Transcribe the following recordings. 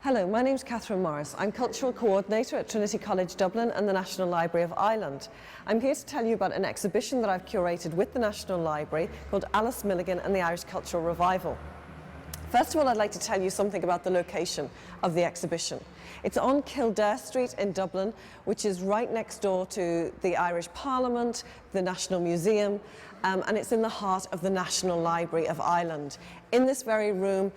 Hello, my name is Catherine Morris. I'm Cultural Coordinator at Trinity College Dublin and the National Library of Ireland. I'm here to tell you about an exhibition that I've curated with the National Library called Alice Milligan and the Irish Cultural Revival. First of all, I'd like to tell you something about the location of the exhibition. It's on Kildare Street in Dublin, which is right next door to the Irish Parliament, the National Museum, and it's in the heart of the National Library of Ireland. In this very room,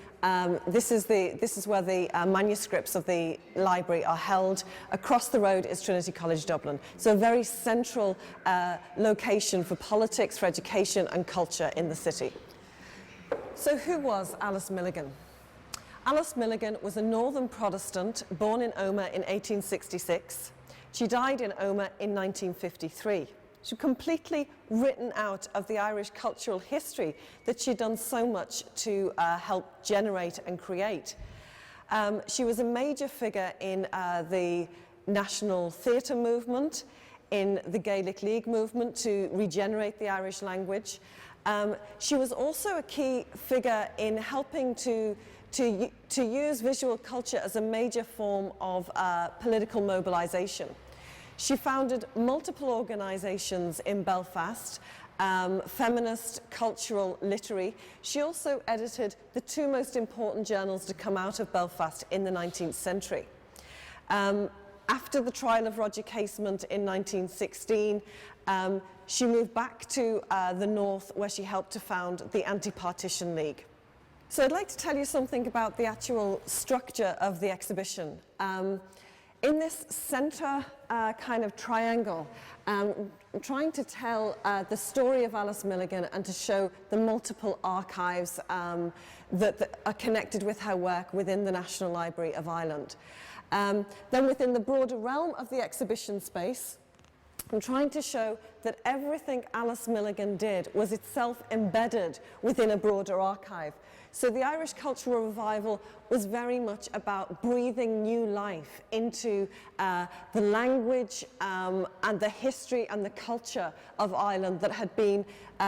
this is where the manuscripts of the library are held. Across the road is Trinity College Dublin. So a very central location for politics, for education and culture in the city. So who was Alice Milligan? Alice Milligan was a Northern Protestant born in Omagh in 1866. She died in Omagh in 1953. She was completely written out of the Irish cultural history that she'd done so much to help generate and create. She was a major figure in the national theatre movement, in the Gaelic League movement to regenerate the Irish language. She was also a key figure in helping to use visual culture as a major form of political mobilization. She founded multiple organizations in Belfast, feminist, cultural, literary. She also edited the two most important journals to come out of Belfast in the 19th century. After the trial of Roger Casement in 1916, she moved back to the north, where she helped to found the Anti-Partition League. So I'd like to tell you something about the actual structure of the exhibition. In this center kind of triangle, I'm trying to tell the story of Alice Milligan and to show the multiple archives that are connected with her work within the National Library of Ireland. Then within the broader realm of the exhibition space, I'm trying to show that everything Alice Milligan did was itself embedded within a broader archive. So the Irish Cultural Revival was very much about breathing new life into the language and the history and the culture of Ireland that had been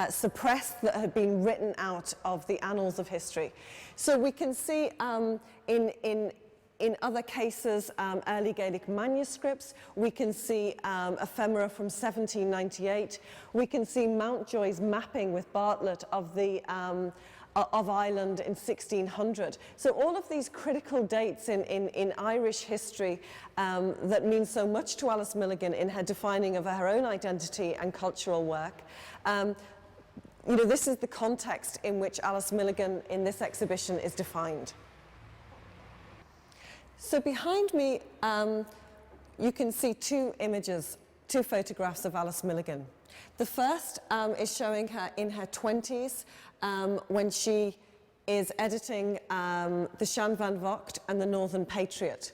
suppressed, that had been written out of the annals of history. So we can see in other cases, early Gaelic manuscripts. We can see ephemera from 1798. We can see Mountjoy's mapping with Bartlett of Ireland in 1600. So all of these critical dates in Irish history that mean so much to Alice Milligan in her defining of her own identity and cultural work. This is the context in which Alice Milligan in this exhibition is defined. So behind me, you can see two photographs of Alice Milligan. The first is showing her in her 20s when she is editing the Shan Van Vocht and the Northern Patriot.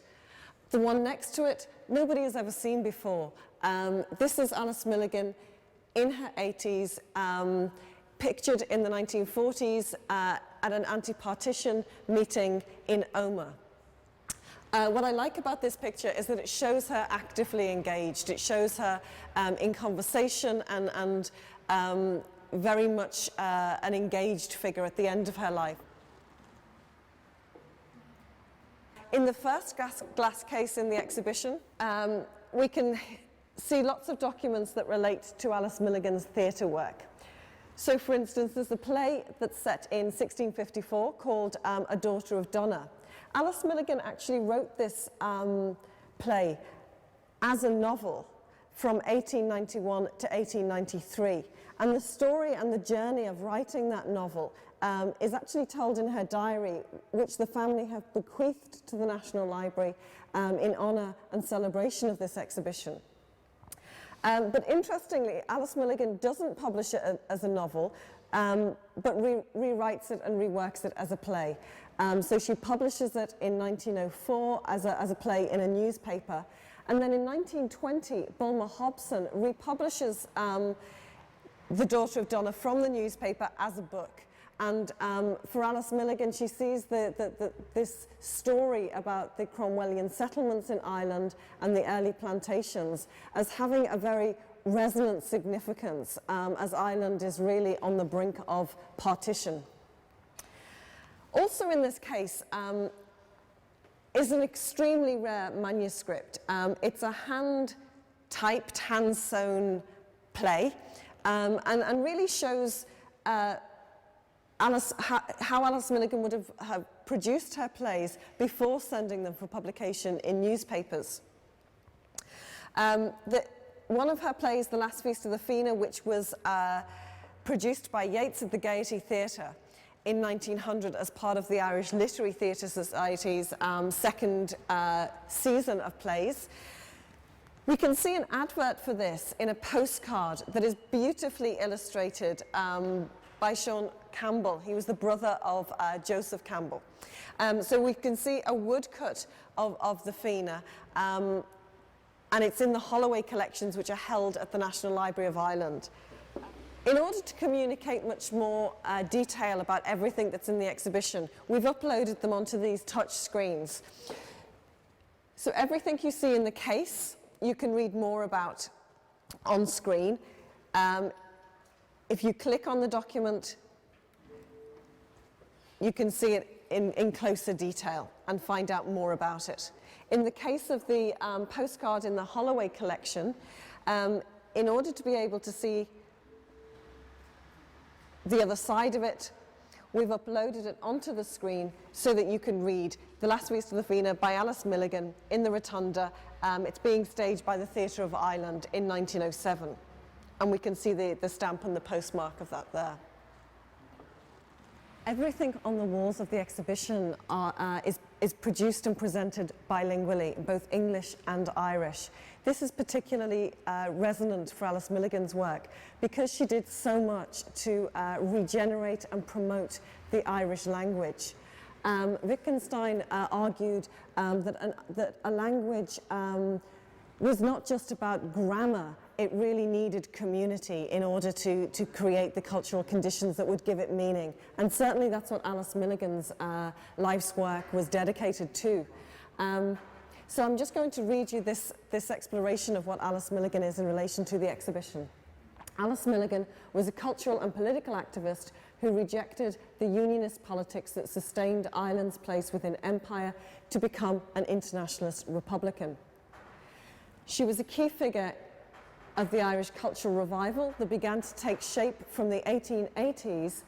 The one next to it, nobody has ever seen before. This is Alice Milligan in her 80s, pictured in the 1940s at an anti-partition meeting in Omagh. What I like about this picture is that it shows her actively engaged. It shows her in conversation and very much an engaged figure at the end of her life. In the first glass case in the exhibition, we can see lots of documents that relate to Alice Milligan's theatre work. So, for instance, there's a play that's set in 1654 called A Daughter of Donna. Alice Milligan actually wrote this play as a novel from 1891 to 1893. And the story and the journey of writing that novel is actually told in her diary, which the family have bequeathed to the National Library in honour and celebration of this exhibition. But interestingly, Alice Milligan doesn't publish it as a novel, but rewrites it and reworks it as a play. So she publishes it in 1904 as a play in a newspaper. And then in 1920, Bulmer Hobson republishes The Daughter of Donna from the newspaper as a book. And for Alice Milligan, she sees this story about the Cromwellian settlements in Ireland and the early plantations as having a very resonant significance as Ireland is really on the brink of partition. Also in this case, is an extremely rare manuscript. It's a hand-typed, hand-sewn play, and really shows how Alice Milligan would have produced her plays before sending them for publication in newspapers. One of her plays, The Last Feast of the Fina, which was produced by Yeats at the Gaiety Theatre in 1900 as part of the Irish Literary Theatre Society's second season of plays. We can see an advert for this in a postcard that is beautifully illustrated by Sean Campbell. He was the brother of Joseph Campbell. So we can see a woodcut of the Fina, and it's in the Holloway collections, which are held at the National Library of Ireland. In order to communicate much more detail about everything that's in the exhibition, we've uploaded them onto these touch screens. So everything you see in the case, you can read more about on screen. If you click on the document, you can see it in closer detail and find out more about it. In the case of the postcard in the Holloway collection, in order to be able to see the other side of it, we've uploaded it onto the screen so that you can read The Last Feast of the Fina by Alice Milligan in the Rotunda. It's being staged by the Theatre of Ireland in 1907. And we can see the stamp and the postmark of that there. Everything on the walls of the exhibition is produced and presented bilingually, in both English and Irish. This is particularly resonant for Alice Milligan's work because she did so much to regenerate and promote the Irish language. Wittgenstein argued that a language was not just about grammar, it really needed community in order to create the cultural conditions that would give it meaning. And certainly that's what Alice Milligan's life's work was dedicated to. So I'm just going to read you this exploration of what Alice Milligan is in relation to the exhibition. Alice Milligan was a cultural and political activist who rejected the unionist politics that sustained Ireland's place within empire to become an internationalist republican. She was a key figure of the Irish cultural revival that began to take shape from the 1880s.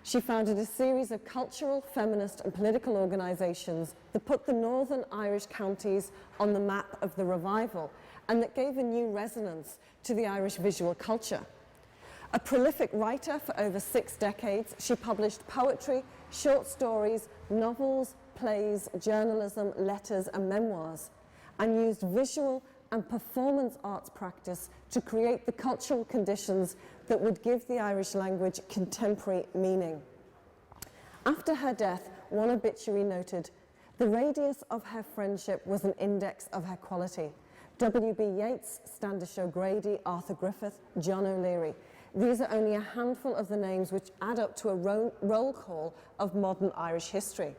She founded a series of cultural, feminist and political organisations that put the northern Irish counties on the map of the revival and that gave a new resonance to the Irish visual culture. A prolific writer for over 6 decades, she published poetry, short stories, novels, plays, journalism, letters and memoirs, and used visual and performance arts practice to create the cultural conditions that would give the Irish language contemporary meaning. After her death, one obituary noted, "The radius of her friendship was an index of her quality. W.B. Yeats, Standish O'Grady, Arthur Griffith, John O'Leary. These are only a handful of the names which add up to a roll call of modern Irish history."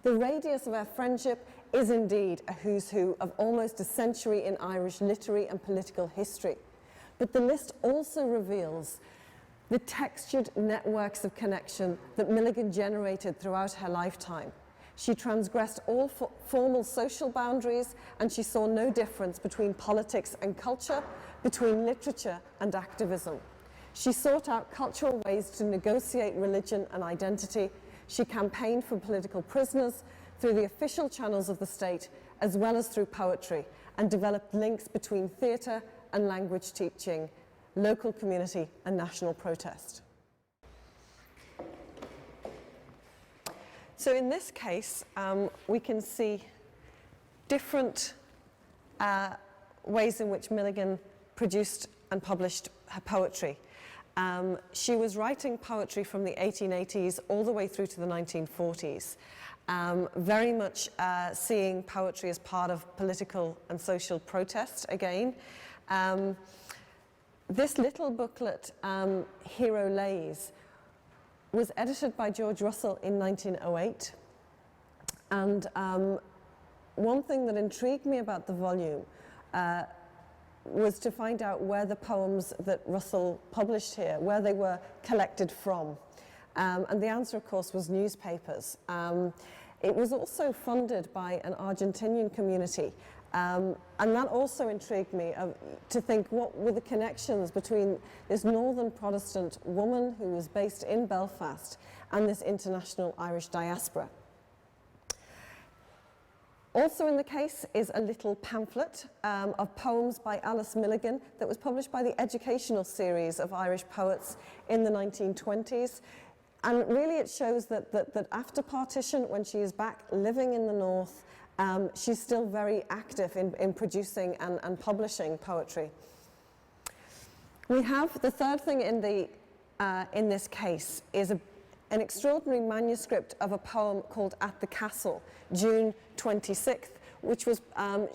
The radius of our friendship is indeed a who's who of almost a century in Irish literary and political history. But the list also reveals the textured networks of connection that Milligan generated throughout her lifetime. She transgressed all formal social boundaries, and she saw no difference between politics and culture, between literature and activism. She sought out cultural ways to negotiate religion and identity. She campaigned for political prisoners through the official channels of the state, as well as through poetry, and developed links between theatre and language teaching, local community and national protest. So in this case, we can see different ways in which Milligan produced and published her poetry. She was writing poetry from the 1880s all the way through to the 1940s, very much seeing poetry as part of political and social protest again. This little booklet, Hero Lays, was edited by George Russell in 1908. And one thing that intrigued me about the volume was to find out where the poems that Russell published here, where they were collected from. And the answer, of course, was newspapers. It was also funded by an Argentinian community, and that also intrigued me to think what were the connections between this northern Protestant woman who was based in Belfast and this international Irish diaspora. Also in the case is a little pamphlet of poems by Alice Milligan that was published by the Educational Series of Irish Poets in the 1920s. And really it shows that after partition, when she is back living in the north, she's still very active in producing and publishing poetry. We have the third thing in this case is an extraordinary manuscript of a poem called At the Castle, June 26th, which was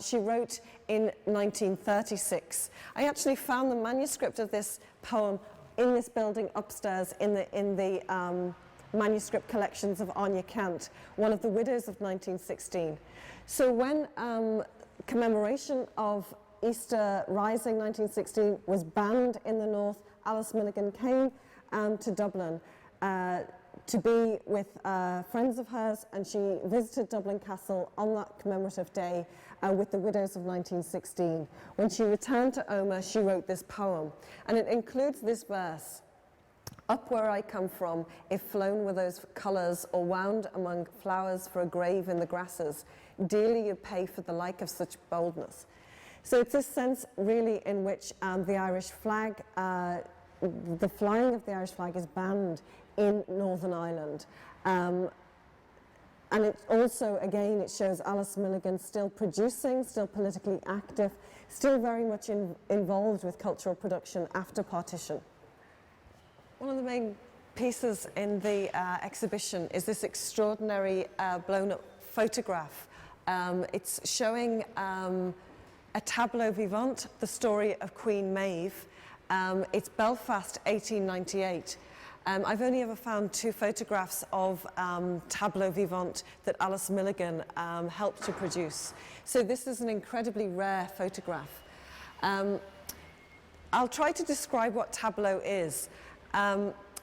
she wrote in 1936. I actually found the manuscript of this poem in this building upstairs in the manuscript collections of Anya Kant, one of the widows of 1916. So when commemoration of Easter Rising 1916 was banned in the north, Alice Milligan came to Dublin to be with friends of hers, and she visited Dublin Castle on that commemorative day with the widows of 1916. When she returned to Omagh, she wrote this poem, and it includes this verse: "Up where I come from, if flown were those colours, or wound among flowers for a grave in the grasses, dearly you pay for the like of such boldness." So it's this sense really in which the Irish flag, the flying of the Irish flag is banned in Northern Ireland. And it also, again, it shows Alice Milligan still producing, still politically active, still very much involved with cultural production after partition. One of the main pieces in the exhibition is this extraordinary blown-up photograph. It's showing a tableau vivant, the story of Queen Maeve. It's Belfast, 1898. I've only ever found 2 photographs of tableau vivant that Alice Milligan helped to produce. So this is an incredibly rare photograph. I'll try to describe what tableau is.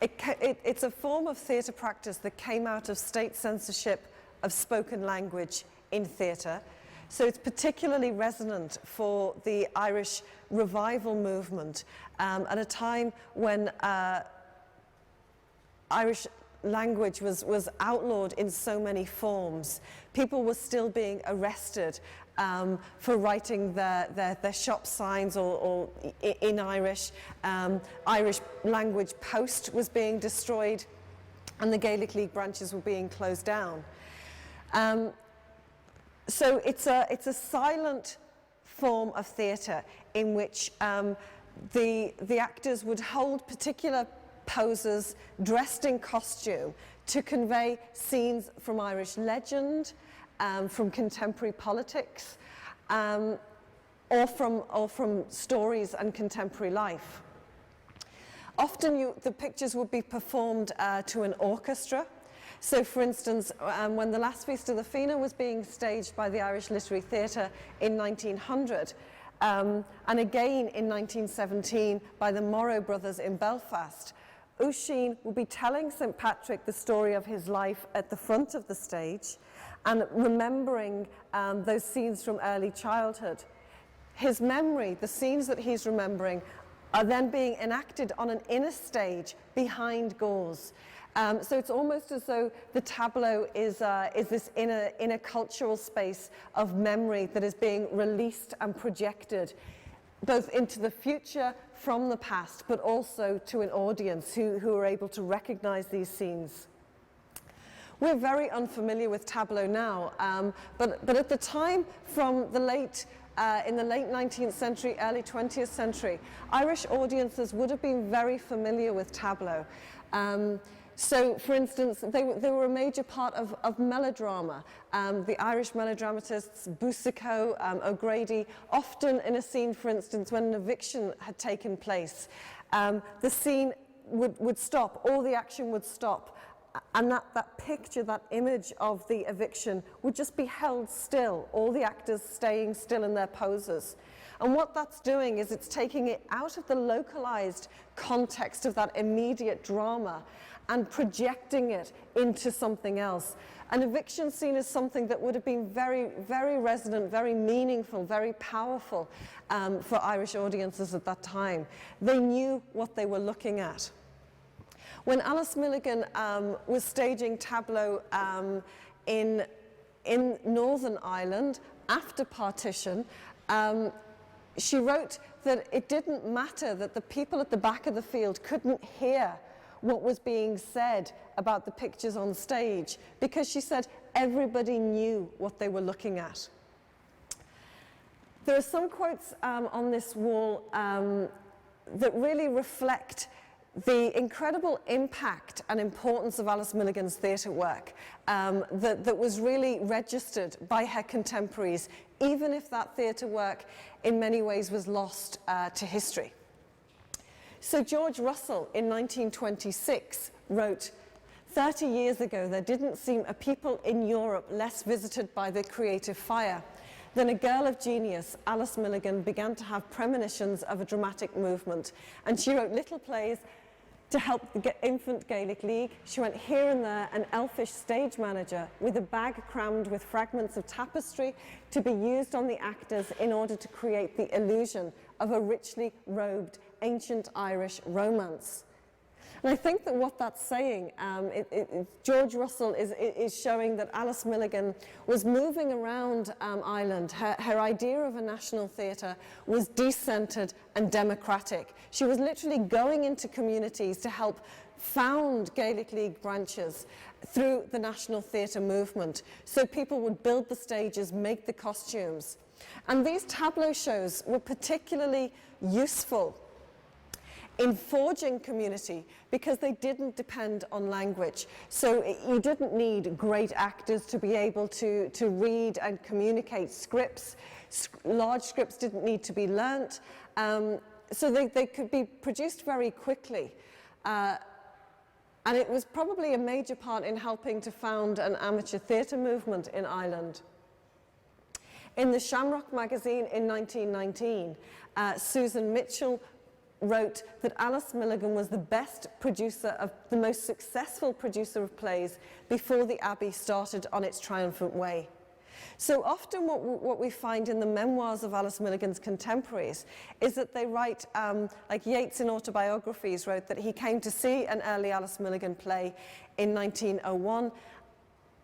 It's a form of theatre practice that came out of state censorship of spoken language in theatre. So it's particularly resonant for the Irish revival movement at a time when Irish language was outlawed in so many forms. People were still being arrested for writing their shop signs or in Irish. Irish language post was being destroyed, and the Gaelic League branches were being closed down. So it's a silent form of theatre in which the actors would hold particular poses dressed in costume to convey scenes from Irish legend, from contemporary politics, or from stories and contemporary life. Often the pictures would be performed to an orchestra. So for instance, when the Last Feast of the Fianna was being staged by the Irish Literary Theatre in 1900, and again in 1917 by the Morrow Brothers in Belfast, Oisin will be telling St. Patrick the story of his life at the front of the stage and remembering those scenes from early childhood. His memory, the scenes that he's remembering, are then being enacted on an inner stage behind gauze. So it's almost as though the tableau is this inner cultural space of memory that is being released and projected both into the future from the past, but also to an audience who are able to recognize these scenes. We're very unfamiliar with tableau now, but at the time from in the late 19th century, early 20th century, Irish audiences would have been very familiar with tableau. So, for instance, they were a major part of melodrama. The Irish melodramatists, Boucicault, O'Grady, often in a scene, for instance, when an eviction had taken place, the scene would stop, all the action would stop, and that picture, that image of the eviction would just be held still, all the actors staying still in their poses. And what that's doing is it's taking it out of the localized context of that immediate drama and projecting it into something else. An eviction scene is something that would have been very, very resonant, very meaningful, very powerful for Irish audiences at that time. They knew what they were looking at. When Alice Milligan was staging tableau in Northern Ireland after partition, she wrote that it didn't matter that the people at the back of the field couldn't hear what was being said about the pictures on stage, because she said everybody knew what they were looking at. There are some quotes on this wall that really reflect the incredible impact and importance of Alice Milligan's theatre work that was really registered by her contemporaries, even if that theatre work in many ways was lost to history. So George Russell in 1926 wrote, "30 years ago there didn't seem a people in Europe less visited by the creative fire. Then a girl of genius, Alice Milligan, began to have premonitions of a dramatic movement, and she wrote little plays to help the infant Gaelic League. She went here and there, an elfish stage manager with a bag crammed with fragments of tapestry to be used on the actors in order to create the illusion of a richly robed ancient Irish romance." And I think that what that's saying, George Russell is showing that Alice Milligan was moving around Ireland. Her idea of a national theatre was decentered and democratic. She was literally going into communities to help found Gaelic League branches through the national theatre movement. So people would build the stages, make the costumes. And these tableau shows were particularly useful in forging community because they didn't depend on language. So you didn't need great actors to be able to read and communicate scripts. Large scripts didn't need to be learnt. So they could be produced very quickly. And it was probably a major part in helping to found an amateur theatre movement in Ireland. In the Shamrock magazine in 1919, Susan Mitchell wrote that Alice Milligan was the best producer the most successful producer of plays before the Abbey started on its triumphant way. So often what we find in the memoirs of Alice Milligan's contemporaries is that they write, like Yeats in autobiographies wrote that he came to see an early Alice Milligan play in 1901,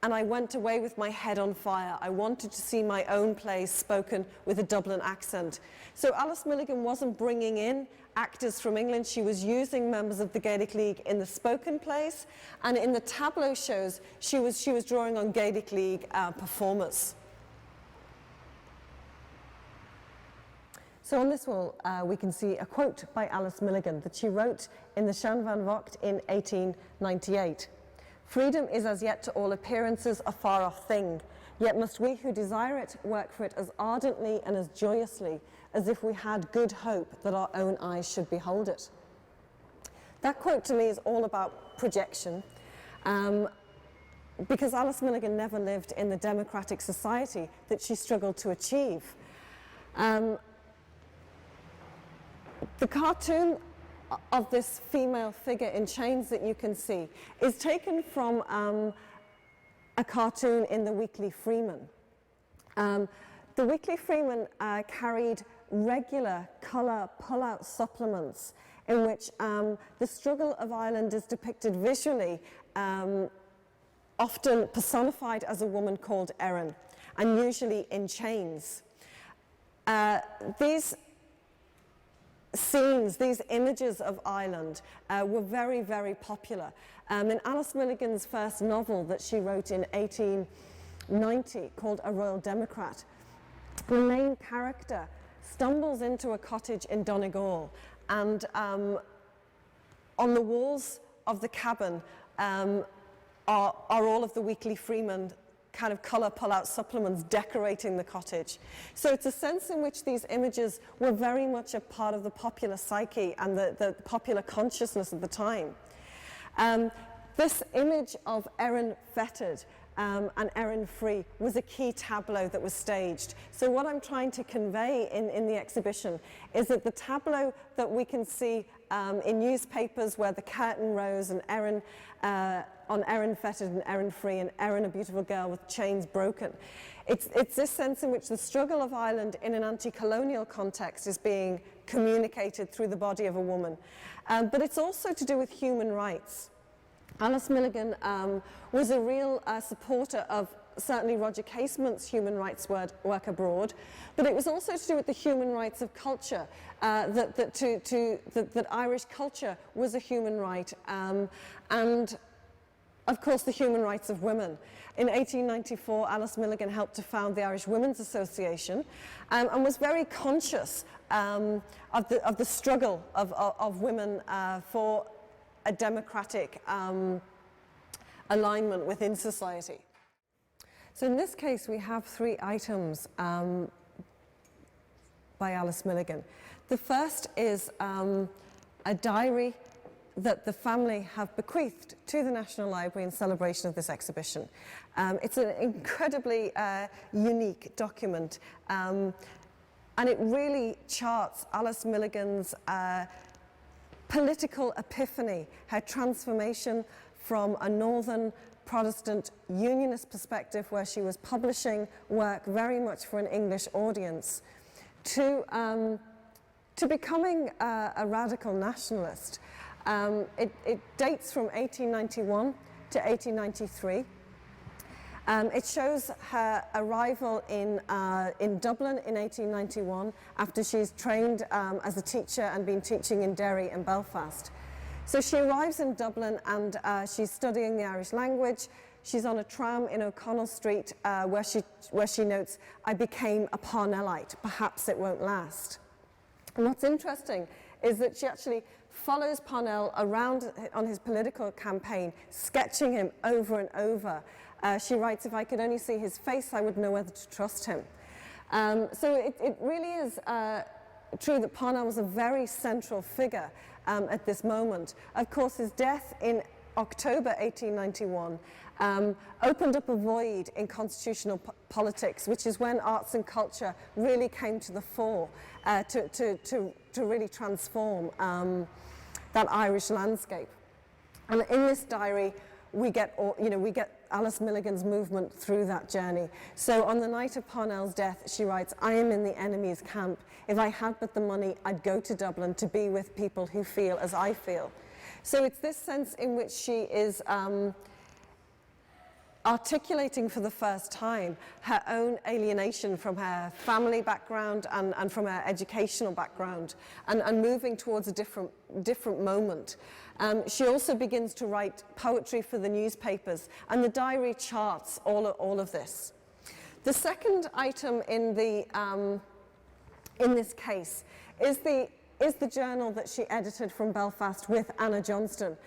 and I went away with my head on fire. I wanted to see my own plays spoken with a Dublin accent. So Alice Milligan wasn't bringing in actors from England. She was using members of the Gaelic League in the spoken plays, and in the tableau shows, she was drawing on Gaelic League performers. So on this wall, we can see a quote by Alice Milligan that she wrote in the Sean Van Vocht in 1898. "Freedom is as yet to all appearances a far-off thing, yet must we who desire it work for it as ardently and as joyously as if we had good hope that our own eyes should behold it." That quote to me is all about projection, because Alice Milligan never lived in the democratic society that she struggled to achieve. The cartoon of this female figure in chains that you can see is taken from a cartoon in the Weekly Freeman. The Weekly Freeman carried regular colour pull-out supplements in which the struggle of Ireland is depicted visually, often personified as a woman called Erin, and usually in chains. These scenes, these images of Ireland were very, very popular. In Alice Milligan's first novel that she wrote in 1890 called A Royal Democrat, the main character stumbles into a cottage in Donegal, and on the walls of the cabin are all of the Weekly Freeman kind of colour pull-out supplements decorating the cottage. So it's a sense in which these images were very much a part of the popular psyche and the popular consciousness of the time. This image of Erin fettered and Erin free was a key tableau that was staged. So what I'm trying to convey in the exhibition is that the tableau that we can see in newspapers where the curtain rose and Erin on Erin fettered and Erin free and Erin a beautiful girl with chains broken. It's this sense in which the struggle of Ireland in an anti-colonial context is being communicated through the body of a woman. But it's also to do with human rights. Alice Milligan was a real supporter of certainly Roger Casement's human rights work abroad, but it was also to do with the human rights of culture, that Irish culture was a human right, and of course the human rights of women. In 1894, Alice Milligan helped to found the Irish Women's Association and was very conscious of the struggle of women for a democratic alignment within society. So in this case, we have 3 items by Alice Milligan. The first is a diary that the family have bequeathed to the National Library in celebration of this exhibition. It's an incredibly unique document, and it really charts Alice Milligan's political epiphany, her transformation from a northern Protestant unionist perspective where she was publishing work very much for an English audience to becoming a radical nationalist. It dates from 1891 to 1893. It shows her arrival in Dublin in 1891 after she's trained as a teacher and been teaching in Derry and Belfast. So she arrives in Dublin and she's studying the Irish language. She's on a tram in O'Connell Street where she notes, "I became a Parnellite, perhaps it won't last." And what's interesting is that she actually follows Parnell around on his political campaign, sketching him over and over. She writes, "If I could only see his face, I would know whether to trust him." So it really is true that Parnell was a very central figure at this moment. Of course, his death in October 1891 opened up a void in constitutional politics, which is when arts and culture really came to the fore to really transform that Irish landscape. And in this diary, we get Alice Milligan's movement through that journey. So on the night of Parnell's death, she writes, "I am in the enemy's camp. If I had but the money, I'd go to Dublin to be with people who feel as I feel." So it's this sense in which she is articulating for the first time her own alienation from her family background and from her educational background and moving towards a different moment. She also begins to write poetry for the newspapers, and the diary charts all of this. The second item in this case is the journal that she edited from Belfast with Anna Johnston.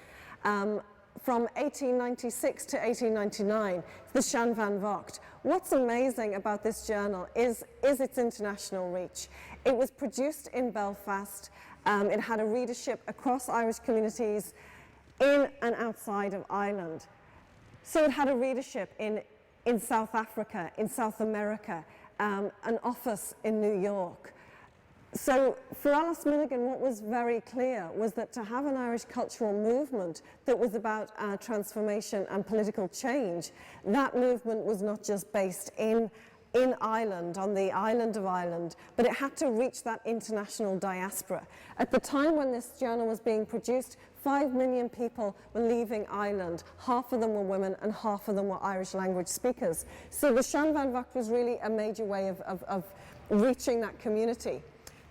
From 1896 to 1899, the Shan Van Vocht. What's amazing about this journal is its international reach. It was produced in Belfast. It had a readership across Irish communities in and outside of Ireland. So it had a readership in South Africa, in South America, an office in New York. So for Alice Milligan, what was very clear was that to have an Irish cultural movement that was about transformation and political change, that movement was not just based in Ireland, on the island of Ireland, but it had to reach that international diaspora. At the time when this journal was being produced, 5 million people were leaving Ireland. Half of them were women and half of them were Irish language speakers. So the Shan Van Vocht was really a major way of reaching that community.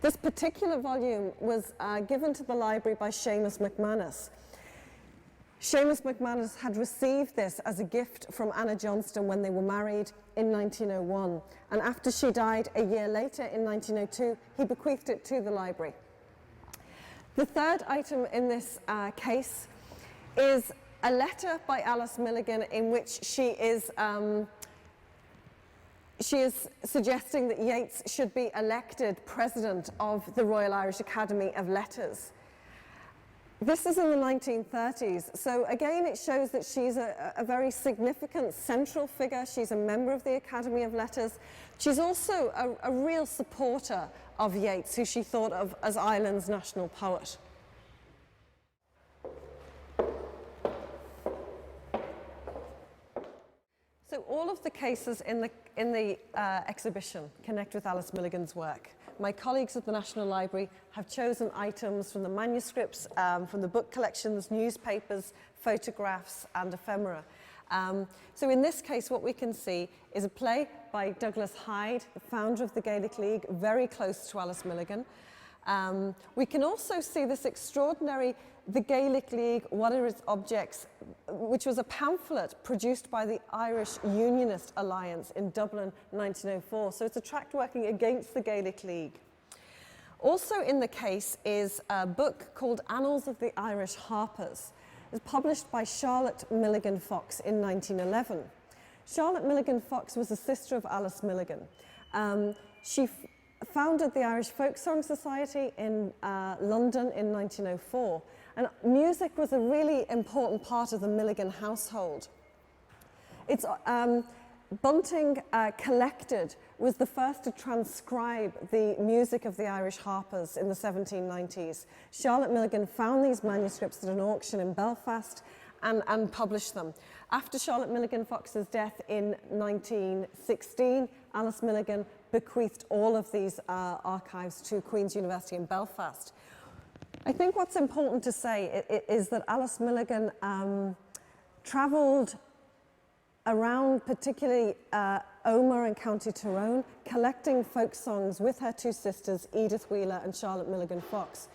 This particular volume was given to the library by Seamus McManus. Seamus McManus had received this as a gift from Anna Johnston when they were married in 1901. And after she died a year later in 1902, he bequeathed it to the library. The third item in this case is a letter by Alice Milligan in which she is suggesting that Yeats should be elected president of the Royal Irish Academy of Letters. This is in the 1930s, so again it shows that she's a very significant central figure. She's a member of the Academy of Letters. She's also a real supporter of Yeats, who she thought of as Ireland's national poet. So all of the cases in the exhibition connect with Alice Milligan's work. My colleagues at the National Library have chosen items from the manuscripts, from the book collections, newspapers, photographs and ephemera. So in this case, what we can see is a play by Douglas Hyde, the founder of the Gaelic League, very close to Alice Milligan. We can also see this extraordinary, the Gaelic League, What Are Its Objects, which was a pamphlet produced by the Irish Unionist Alliance in Dublin 1904. So it's a tract working against the Gaelic League. Also in the case is a book called Annals of the Irish Harpers. It was published by Charlotte Milligan Fox in 1911. Charlotte Milligan Fox was a sister of Alice Milligan. She founded the Irish Folk Song Society in London in 1904. And music was a really important part of the Milligan household. It's, Bunting Collected was the first to transcribe the music of the Irish harpers in the 1790s. Charlotte Milligan found these manuscripts at an auction in Belfast and published them. After Charlotte Milligan Fox's death in 1916, Alice Milligan bequeathed all of these archives to Queen's University in Belfast. I think what's important to say is that Alice Milligan travelled around particularly Omagh and County Tyrone, collecting folk songs with her two sisters, Edith Wheeler and Charlotte Milligan Fox.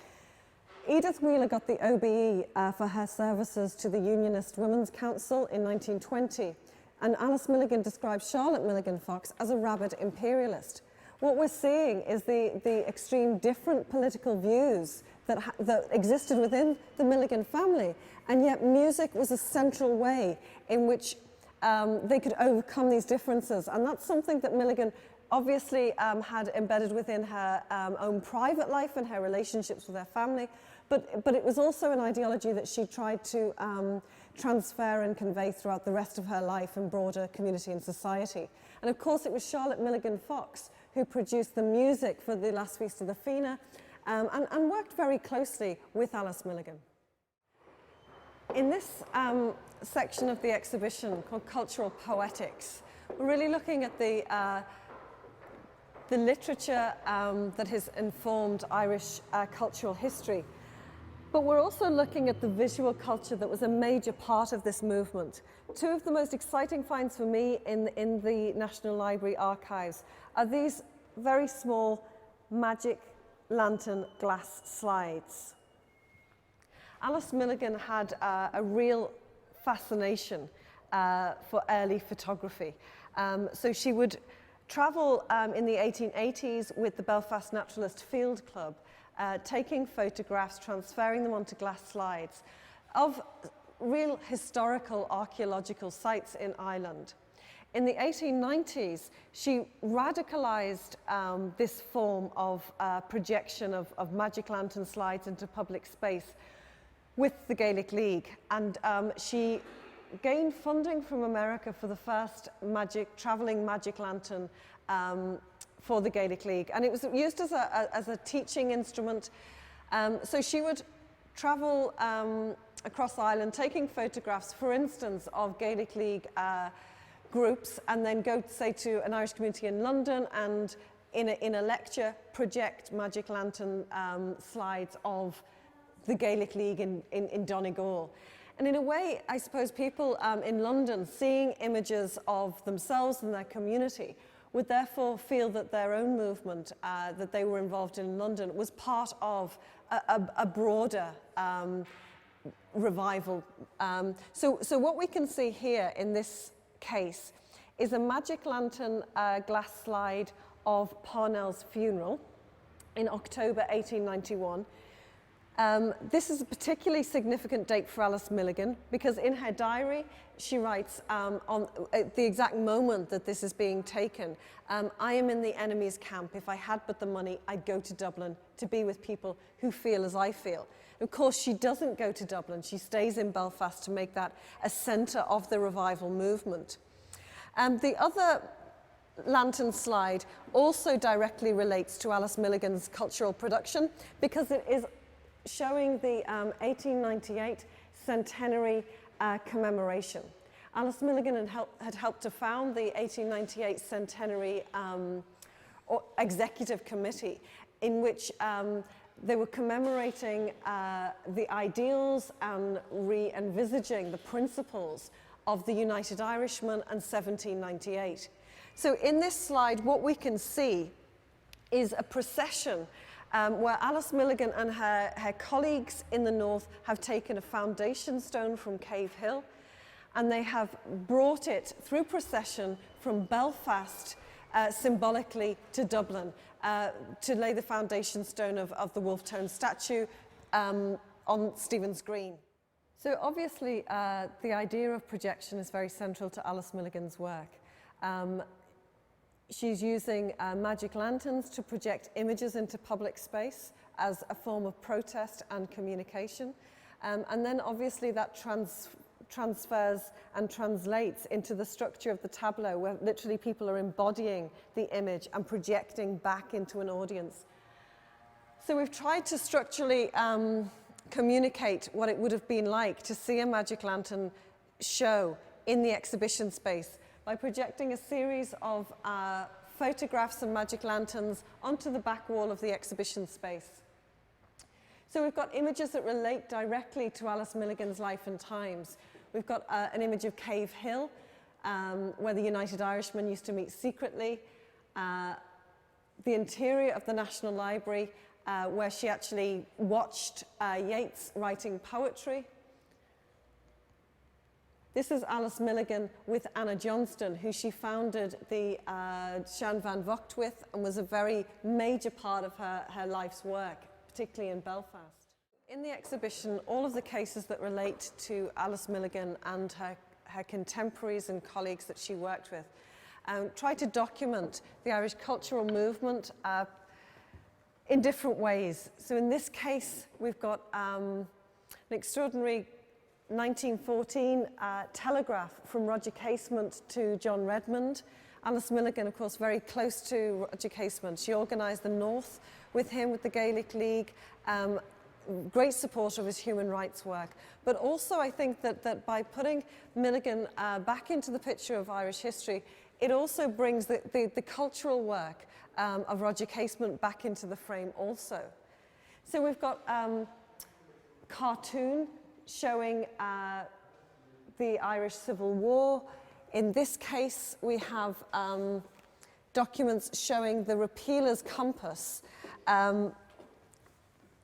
Edith Wheeler got the OBE for her services to the Unionist Women's Council in 1920, and Alice Milligan described Charlotte Milligan Fox as a rabid imperialist. What we're seeing is the extreme different political views that existed within the Milligan family, and yet music was a central way in which they could overcome these differences. And that's something that Milligan obviously had embedded within her own private life and her relationships with her family, but it was also an ideology that she tried to transfer and convey throughout the rest of her life and broader community and society. And of course it was Charlotte Milligan Fox who produced the music for the Last Feast of the Fianna and worked very closely with Alice Milligan. In this section of the exhibition called Cultural Poetics, we're really looking at the literature that has informed Irish cultural history. But we're also looking at the visual culture that was a major part of this movement. Two of the most exciting finds for me in the National Library archives are these very small magic lantern glass slides. Alice Milligan had a real fascination for early photography. So she would travel in the 1880s with the Belfast Naturalist Field Club, taking photographs, transferring them onto glass slides of real historical archaeological sites in Ireland. In the 1890s, she radicalized this form of projection of magic lantern slides into public space with the Gaelic League, and she gained funding from America for the first traveling magic lantern for the Gaelic League, and it was used as a teaching instrument. So she would travel across Ireland taking photographs, for instance, of Gaelic League groups, and then go, say, to an Irish community in London and in a lecture project magic lantern slides of the Gaelic League in Donegal. And in a way, I suppose people in London seeing images of themselves and their community would therefore feel that their own movement that they were involved in London was part of a broader revival. So what we can see here in this case is a magic lantern glass slide of Parnell's funeral in October 1891. This is a particularly significant date for Alice Milligan because in her diary she writes on the exact moment that this is being taken, I am in the enemy's camp. If I had but the money, I'd go to Dublin to be with people who feel as I feel. Of course, she doesn't go to Dublin. She stays in Belfast to make that a centre of the revival movement. The other lantern slide also directly relates to Alice Milligan's cultural production because it is showing the 1898 centenary commemoration. Alice Milligan had helped to found the 1898 centenary executive committee in which they were commemorating the ideals and re-envisaging the principles of the United Irishmen and 1798. So in this slide, what we can see is a procession where Alice Milligan and her colleagues in the north have taken a foundation stone from Cave Hill, and they have brought it through procession from Belfast symbolically to Dublin to lay the foundation stone of the wolf-tone statue on Stephen's Green. So obviously the idea of projection is very central to Alice Milligan's work. She's using magic lanterns to project images into public space as a form of protest and communication. And then obviously that transfers and translates into the structure of the tableau, where literally people are embodying the image and projecting back into an audience. So we've tried to structurally communicate what it would have been like to see a magic lantern show in the exhibition space by projecting a series of photographs of magic lanterns onto the back wall of the exhibition space. So we've got images that relate directly to Alice Milligan's life and times. We've got an image of Cave Hill, where the United Irishmen used to meet secretly, the interior of the National Library, where she actually watched Yeats writing poetry. This is Alice Milligan with Anna Johnston, who she founded the Shan Van Vocht with and was a very major part of her life's work, particularly in Belfast. In the exhibition, all of the cases that relate to Alice Milligan and her contemporaries and colleagues that she worked with try to document the Irish cultural movement in different ways. So in this case, we've got an extraordinary 1914 telegraph from Roger Casement to John Redmond. Alice Milligan, of course, very close to Roger Casement. She organised the North with him, with the Gaelic League, great supporter of his human rights work. But also I think that by putting Milligan back into the picture of Irish history, it also brings the cultural work of Roger Casement back into the frame also. So we've got cartoon showing the Irish Civil War. In this case, we have documents showing the Repealers' Compass,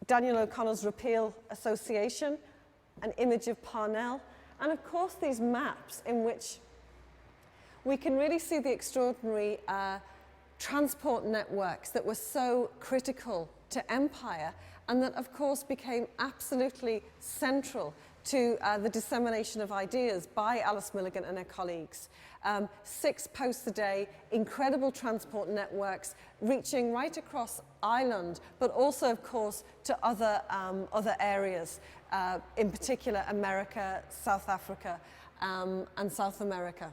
Daniel O'Connor's Repeal Association, an image of Parnell, and of course these maps in which we can really see the extraordinary transport networks that were so critical to empire and that of course became absolutely central to the dissemination of ideas by Alice Milligan and her colleagues. 6 posts a day, incredible transport networks reaching right across Ireland, but also of course to other areas, in particular America, South Africa and South America.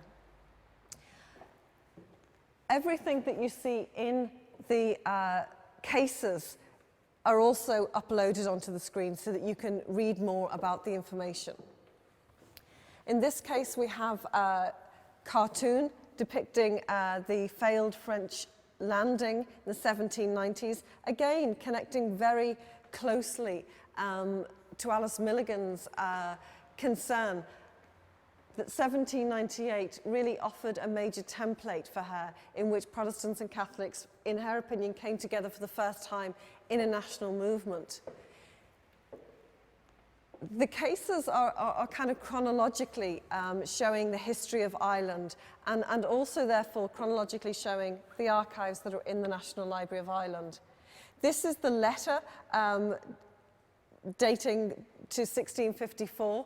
Everything that you see in the cases are also uploaded onto the screen so that you can read more about the information. In this case, we have a cartoon depicting the failed French landing in the 1790s, again connecting very closely to Alice Milligan's concern that 1798 really offered a major template for her in which Protestants and Catholics, in her opinion, came together for the first time in a national movement. The cases are kind of chronologically showing the history of Ireland and also therefore chronologically showing the archives that are in the National Library of Ireland. This is the letter dating to 1654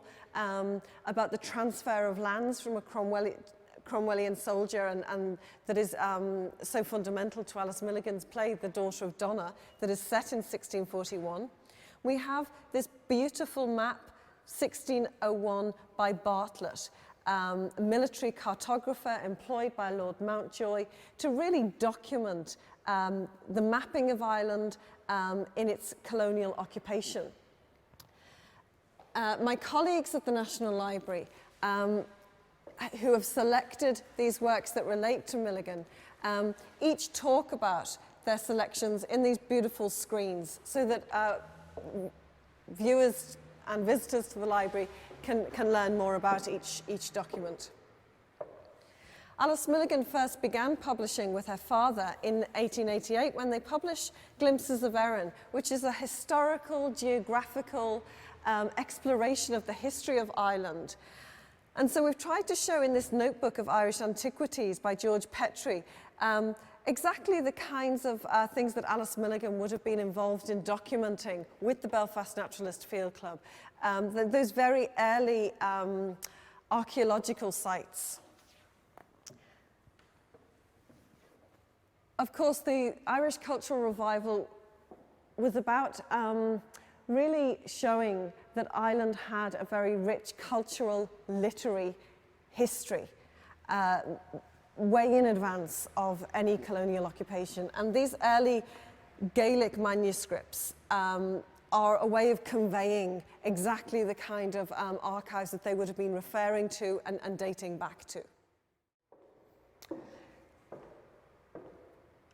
about the transfer of lands from a Cromwellian soldier and that is so fundamental to Alice Milligan's play, The Daughter of Donna, that is set in 1641. We have this beautiful map, 1601 by Bartlett, a military cartographer employed by Lord Mountjoy to really document the mapping of Ireland in its colonial occupation. My colleagues at the National Library who have selected these works that relate to Milligan each talk about their selections in these beautiful screens so that viewers and visitors to the library can learn more about each document. Alice Milligan first began publishing with her father in 1888 when they published Glimpses of Erin, which is a historical, geographical exploration of the history of Ireland. And so we've tried to show in this notebook of Irish Antiquities by George Petrie exactly the kinds of things that Alice Milligan would have been involved in documenting with the Belfast Naturalist Field Club, those very early archaeological sites. Of course, the Irish Cultural Revival was about really showing that Ireland had a very rich cultural, literary history, way in advance of any colonial occupation. And these early Gaelic manuscripts are a way of conveying exactly the kind of archives that they would have been referring to and dating back to.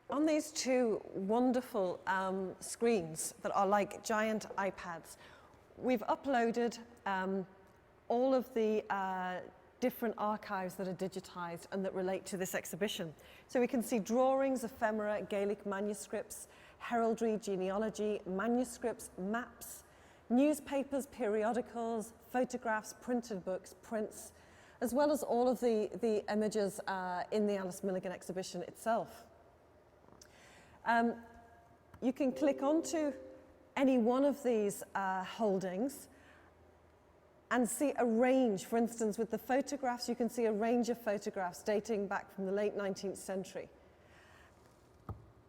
On these two wonderful screens that are like giant iPads, we've uploaded all of the different archives that are digitized and that relate to this exhibition. So we can see drawings, ephemera, Gaelic manuscripts, heraldry, genealogy, manuscripts, maps, newspapers, periodicals, photographs, printed books, prints, as well as all of the images in the Alice Milligan exhibition itself. You can click onto any one of these holdings and see a range. For instance, with the photographs, you can see a range of photographs dating back from the late 19th century.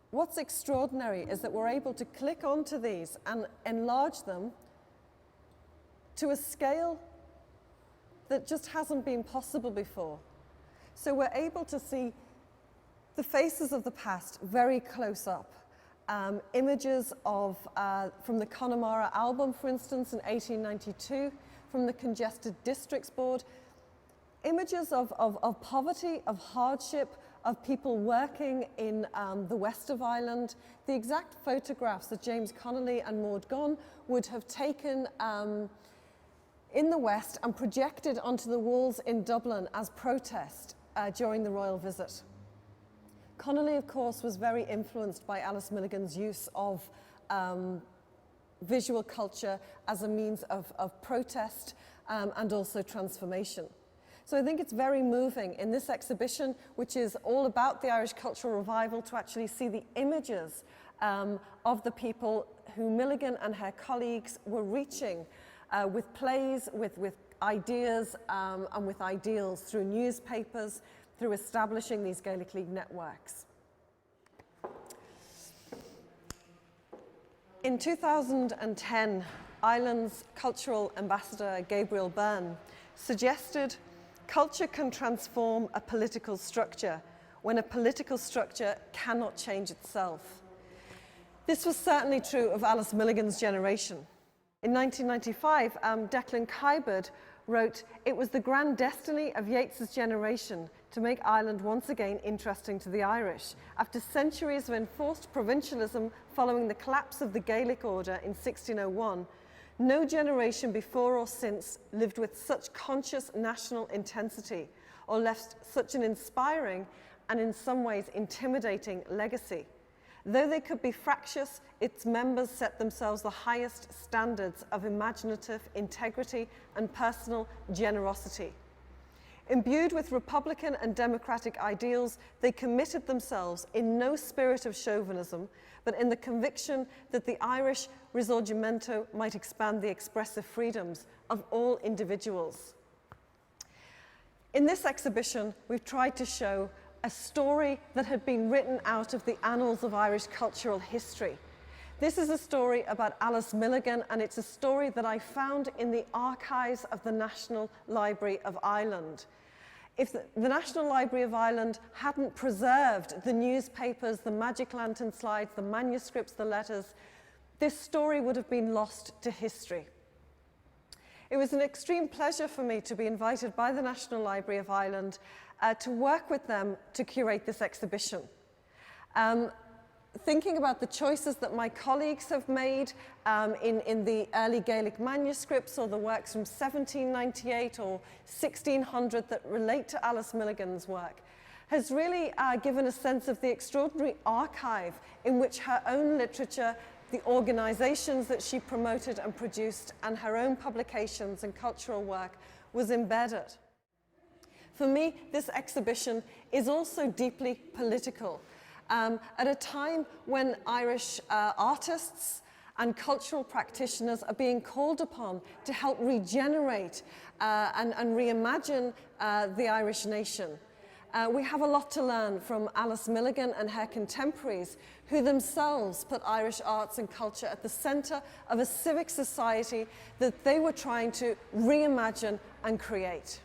What's extraordinary is that we're able to click onto these and enlarge them to a scale that just hasn't been possible before. So we're able to see the faces of the past very close up. Images of, from the Connemara album, for instance, in 1892, from the Congested Districts Board. Images of poverty, of hardship, of people working in the west of Ireland. The exact photographs that James Connolly and Maud Gonne would have taken in the west and projected onto the walls in Dublin as protest during the royal visit. Connolly, of course, was very influenced by Alice Milligan's use of visual culture as a means of protest and also transformation. So I think it's very moving in this exhibition, which is all about the Irish Cultural Revival, to actually see the images of the people who Milligan and her colleagues were reaching with plays, with ideas and with ideals through newspapers, through establishing these Gaelic League networks. In 2010, Ireland's cultural ambassador, Gabriel Byrne, suggested culture can transform a political structure when a political structure cannot change itself. This was certainly true of Alice Milligan's generation. In 1995, Declan Kyberd wrote, "It was the grand destiny of Yeats's generation to make Ireland once again interesting to the Irish. After centuries of enforced provincialism following the collapse of the Gaelic order in 1601, no generation before or since lived with such conscious national intensity or left such an inspiring and in some ways intimidating legacy. Though they could be fractious, its members set themselves the highest standards of imaginative integrity and personal generosity. Imbued with republican and democratic ideals, they committed themselves in no spirit of chauvinism, but in the conviction that the Irish Risorgimento might expand the expressive freedoms of all individuals." In this exhibition, we've tried to show a story that had been written out of the annals of Irish cultural history. This is a story about Alice Milligan, and it's a story that I found in the archives of the National Library of Ireland. If the National Library of Ireland hadn't preserved the newspapers, the magic lantern slides, the manuscripts, the letters, this story would have been lost to history. It was an extreme pleasure for me to be invited by the National Library of Ireland to work with them to curate this exhibition. Thinking about the choices that my colleagues have made in the early Gaelic manuscripts or the works from 1798 or 1600 that relate to Alice Milligan's work has really given a sense of the extraordinary archive in which her own literature, the organizations that she promoted and produced, and her own publications and cultural work was embedded. For me, this exhibition is also deeply political. At a time when Irish artists and cultural practitioners are being called upon to help regenerate and reimagine the Irish nation. We have a lot to learn from Alice Milligan and her contemporaries, who themselves put Irish arts and culture at the centre of a civic society that they were trying to reimagine and create.